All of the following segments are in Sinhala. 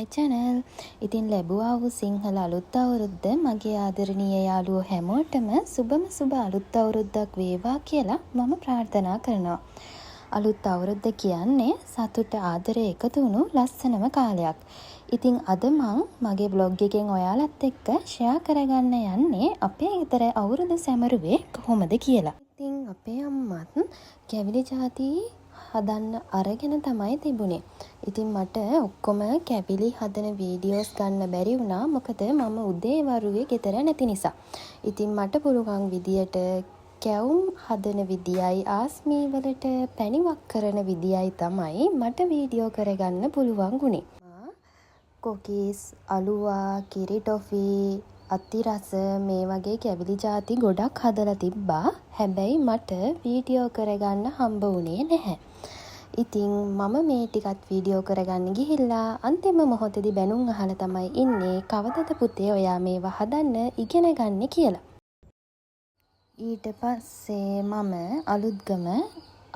my channel. ඉතින් ලැබුවා වූ සිංහල අලුත් අවුරුද්ද මගේ ආදරණීය යාළුවෝ හැමෝටම සුබ අලුත් අවුරුද්දක් වේවා කියලා මම ප්‍රාර්ථනා කරනවා. අලුත් අවුරුද්ද කියන්නේ සතුට ආදරය එකතු වුණු ලස්සනම කාලයක්. ඉතින් අද මගේ බ්ලොග් එකෙන් ඔයාලත් එක්ක ෂෙයා කරගන්න යන්නේ අපේ ගෙදර අවුරුදු සැමරුවේ කොහොමද කියලා. ඉතින් අපේ අම්මත් කැවිලි ಜಾති හදන්න අරගෙන තමයි තිබුණේ. ඉතින් මට ඔක්කොම කැවිලි හදන වීඩියෝස් ගන්න බැරි වුණා. මොකද මම උදේ වරුවේ ගෙදර නැති නිසා. ඉතින් මට පුළුවන් විදියට කැවුම් හදන විදියයි ආස්මී වලට පැණිවක් කරන විදියයි තමයි මට වීඩියෝ කරගන්න පුළුවන් වුණේ. කොකීස්, අලුවා, කිරි ටොෆී, අතිරස මේ වගේ කැවිලි ಜಾති ගොඩක් හදලා තිබ්බා. හැබැයි මට වීඩියෝ කරගන්න හම්බ වුණේ නැහැ. ඉතින් මම මේ ටිකත් වීඩියෝ කරගන්න ගිහිල්ලා අන්තිම මොහොතේදී බැනුම් අහලා තමයි ඉන්නේ කවදද පුතේ ඔයා මේවා හදන්න ඉගෙන ගන්න කියලා. ඊට පස්සේ මම අලුත්ගම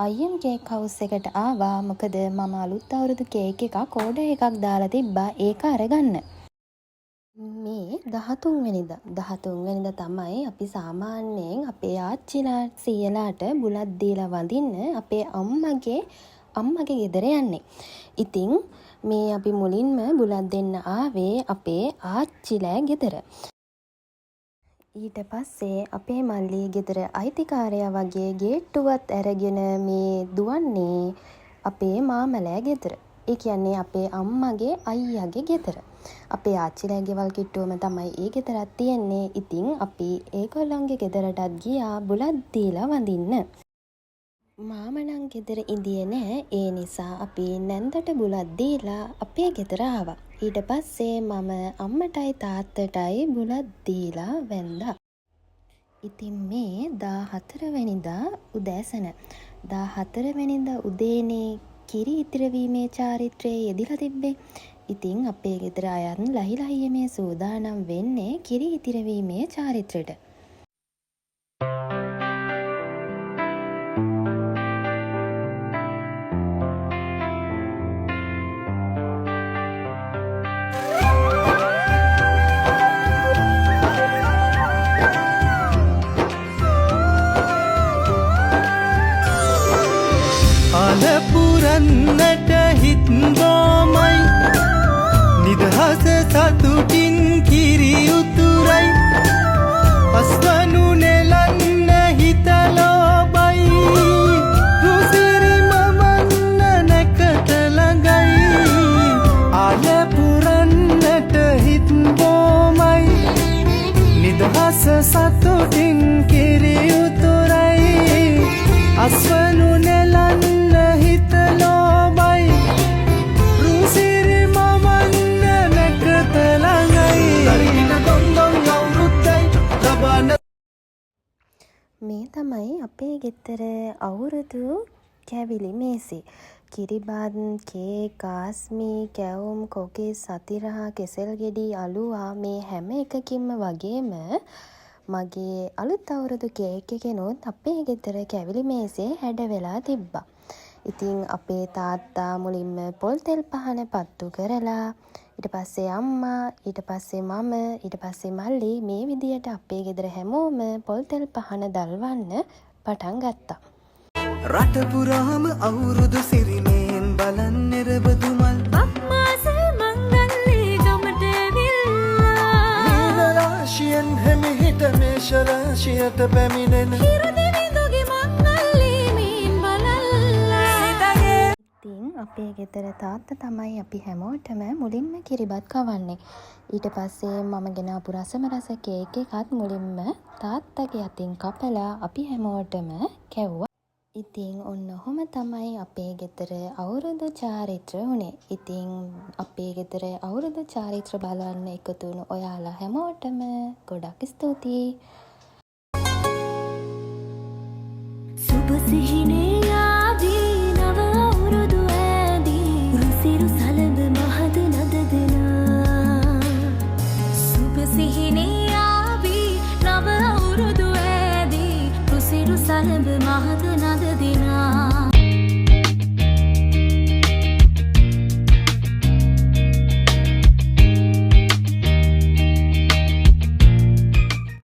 අයියම් කේක් හවුස් එකට ආවා. මොකද මම අලුත් අවුරුදු කේක් එකක් ඕඩර් එකක් දාලා තිබ්බා ඒක අරගන්න. මේ 13 වෙනිදා තමයි අපි සාමාන්‍යයෙන් අපේ ආච්චිලා සීයලාට බුලත් දීලා වඳින්න අපේ අම්මගේ ගෙදර යන්නේ. ඉතින් මේ අපි මුලින්ම බුලත් දෙන්න ආවේ අපේ ආච්චිලා ගෙදර. ඊට පස්සේ අපේ මල්ලී ගෙදර අයිතිකාරයා වගේ ගේට්ටුවත් අරගෙන මේ දුවන්නේ අපේ මාමලෑ ගෙදර. ඒ කියන්නේ අපේ අම්මගේ අයියාගේ ගෙදර. අපේ ආච්චිලා ගෙවල් කිට්ටුවම තමයි ඒ ගෙදරත් තියෙන්නේ. ඉතින් අපි ඒගොල්ලන්ගේ ගෙදරටත් ගියා බුලත් දීලා වඳින්න. මාමණන් ගෙදර ඉඳියේ නෑ. ඒ නිසා අපි නැන්දට බුලත් දීලා අපේ ගෙදර ආවා. ඊට පස්සේ මම අම්මටයි තාත්තටයි බුලත් දීලා වැන්දා. ඉතින් මේ 14 වෙනිදා උදෑසන 14 වෙනිදා උදේනේ කිරි ඉතිරවීමේ චාරිත්‍රයේ යෙදිලා තිබ්බේ. ඉතින් අපේ ගෙදර අයන් ලහි මේ සූදානම් වෙන්නේ කිරි ඉතිරවීමේ චාරිත්‍රයට. අලපුරන්නට හිත් බොමයි නිදහස සතුටින් කිරි උතුරයි පස්වනු නෙලන්න හිත ලෝබයි රුසිරි මමන්න නැකට ළඟයි අලපුරන්නට හිත් බොමයි නිදහස සතුටින් කිරි උතුරයි අස්වනු නෙලන්න මේ තමයි අපේ ගෙදර අවුරුදු කැවිලි මේසෙ. කිරිබත්, කේක්, ආස්මී, කැවුම්, කොකිස්, සතිරහ, කෙසෙල් ගෙඩි, අලුවා මේ හැම එකකින්ම වගේම මගේ අලුත් අවුරුදු කේක් එකෙනුත් අපේ ගෙදර කැවිලි මේසේ හැඩ වෙලා තිබ්බා. ඉතින් අපේ තාත්තා මුලින්ම පොල් තෙල් පහන පත්තු කරලා ඊට පස්සේ අම්මා, ඊට පස්සේ මම, ඊට පස්සේ මල්ලි මේ විදියට අපේ ගෙදර හැමෝම පොල් තෙල් පහන දල්වන්න පටන් ගත්තා. රට පුරාම අවුරුදු සිරිමෙන් බලන් නිරබදු මල් අම්මාසේ මංගල්ලේ ගමට ඇවිල්ලා නීල රාශියෙන් හැමිහිට මේෂ රාශියට පැමිණෙන හිරු දෙවිඳුගේ මංගල්ලේ මේන් බලල්ලා සිතගේ. ඉතින් අපේ ගෙදර තාත්තා තමයි අපි හැමෝටම මුලින්ම කිරිබත් කවන්නේ. ඊට පස්සේ මම ගෙනාපු රසම රස කේක් එකත් මුලින්ම තාත්තගේ අතින් කපලා අපි හැමෝටම කැව්වා. ඉතින් ඔන්න ඔහොම තමයි අපේ ගෙදර අවුරුදු චාරිත්‍ර වුණේ. ඉතින් අපේ ගෙදර අවුරුදු චාරිත්‍ර බලන්න එකතු වුණු ඔයාලා හැමෝටම ගොඩක් ස්තුතියි. සුබ සිහිනේ